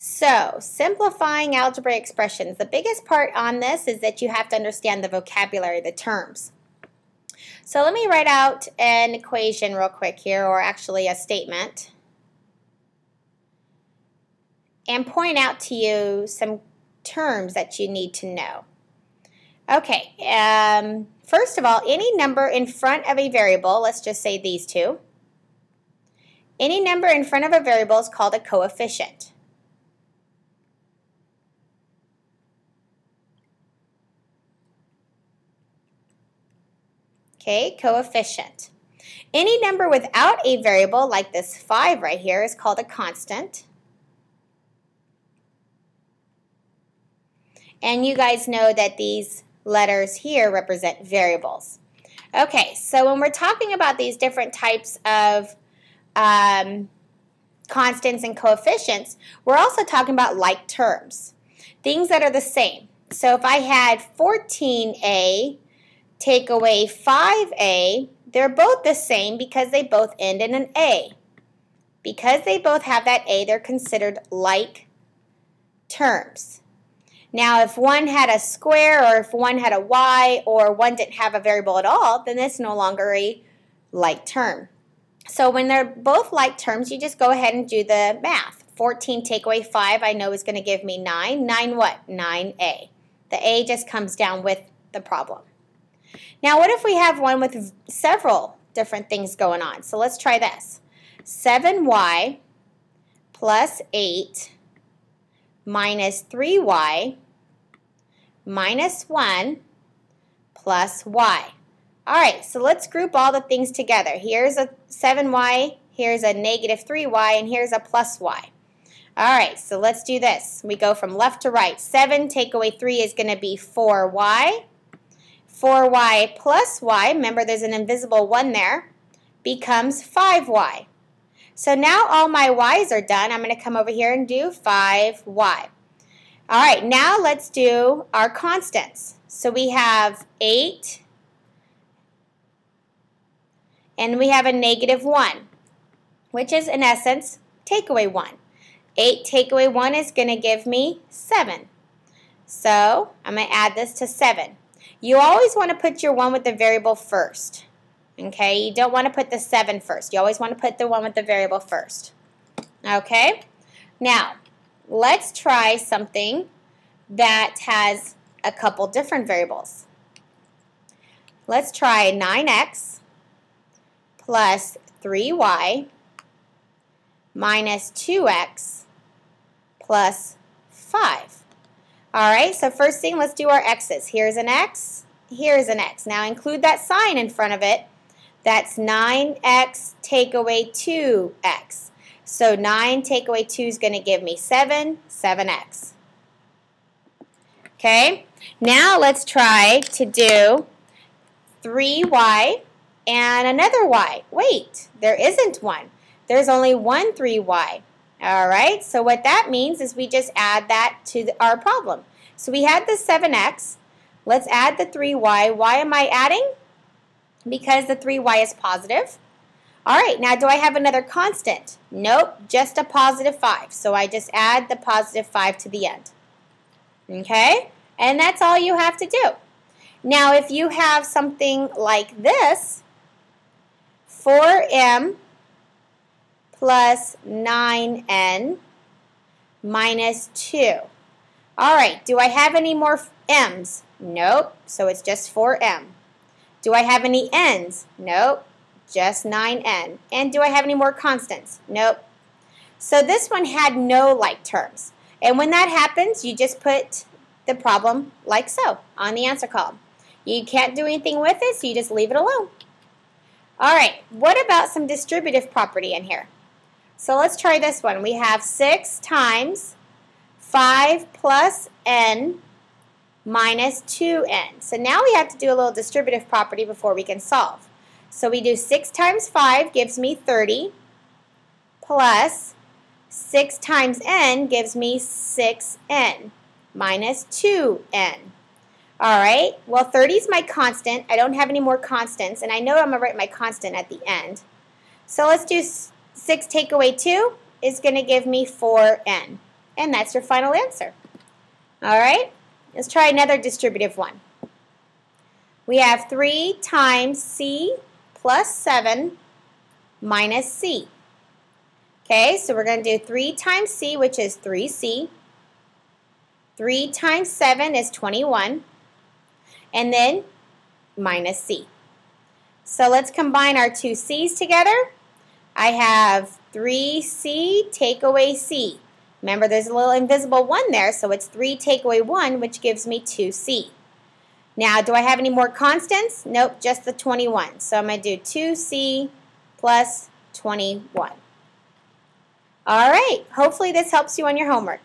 So, simplifying algebraic expressions. The biggest part on this is that you have to understand the vocabulary, the terms. So let me write out an equation real quick here, or actually a statement, and point out to you some terms that you need to know. Okay, first of all, any number in front of a variable, let's just say these two, any number in front of a variable is called a coefficient. Okay, coefficient. Any number without a variable, like this 5 right here, is called a constant. And you guys know that these letters here represent variables. Okay, so when we're talking about these different types of constants and coefficients, we're also talking about like terms, things that are the same. So if I had 14a take away 5a, they're both the same because they both end in an a. Because they both have that a, they're considered like terms. Now, if one had a square, or if one had a y, or one didn't have a variable at all, then it's no longer a like term. So when they're both like terms, you just go ahead and do the math. 14 take away 5, I know is going to give me 9. 9 what? 9a. The a just comes down with the problem. Now, what if we have one with several different things going on? So let's try this. 7y plus 8 minus 3y minus 1 plus y. All right, so let's group all the things together. Here's a 7y, here's a negative 3y, and here's a plus y. All right, so let's do this. We go from left to right. 7 take away 3 is going to be 4y. 4y plus y, remember there's an invisible 1 there, becomes 5y. So now all my y's are done. I'm going to come over here and do 5y. All right, now let's do our constants. So we have 8, and we have a negative 1, which is in essence take away 1. 8 take away 1 is going to give me 7. So I'm going to add this to 7. You always want to put your one with the variable first. Okay, you don't want to put the 7 first. You always want to put the one with the variable first. Okay, now let's try something that has a couple different variables. Let's try 9x plus 3y minus 2x plus 5. All right, so first thing, let's do our x's. Here's an x, here's an x. Now include that sign in front of it. That's 9x take away 2x. So 9 take away 2 is going to give me 7, 7x. Okay, now let's try to do 3y and another y. Wait, there isn't one. There's only one 3y. All right, so what that means is we just add that to our problem. So we had the 7x. Let's add the 3y. Why am I adding? Because the 3y is positive. All right, now do I have another constant? Nope, just a positive 5. So I just add the positive 5 to the end. Okay, and that's all you have to do. Now if you have something like this, 4m plus 9n minus 2. All right, do I have any more m's? Nope, so it's just 4m. Do I have any n's? Nope, just 9n. And do I have any more constants? Nope. So this one had no like terms. And when that happens, you just put the problem like so on the answer column. You can't do anything with it, so you just leave it alone. All right, what about some distributive property in here? So let's try this one. We have 6 times 5 plus n minus 2n. So now we have to do a little distributive property before we can solve. So we do 6 times 5 gives me 30, plus 6 times n gives me 6n minus 2n. All right, well 30 is my constant. I don't have any more constants, and I know I'm going to write my constant at the end. So let's do 6 take away 2 is going to give me 4n. And that's your final answer. All right, let's try another distributive one. We have 3 times c plus 7 minus c. Okay, so we're going to do 3 times c, which is 3c. 3 times 7 is 21. And then minus c. So let's combine our two c's together. I have 3c take away c. Remember, there's a little invisible 1 there, so it's 3 take away 1, which gives me 2c. Now, do I have any more constants? Nope, just the 21. So I'm going to do 2c plus 21. All right, hopefully this helps you on your homework.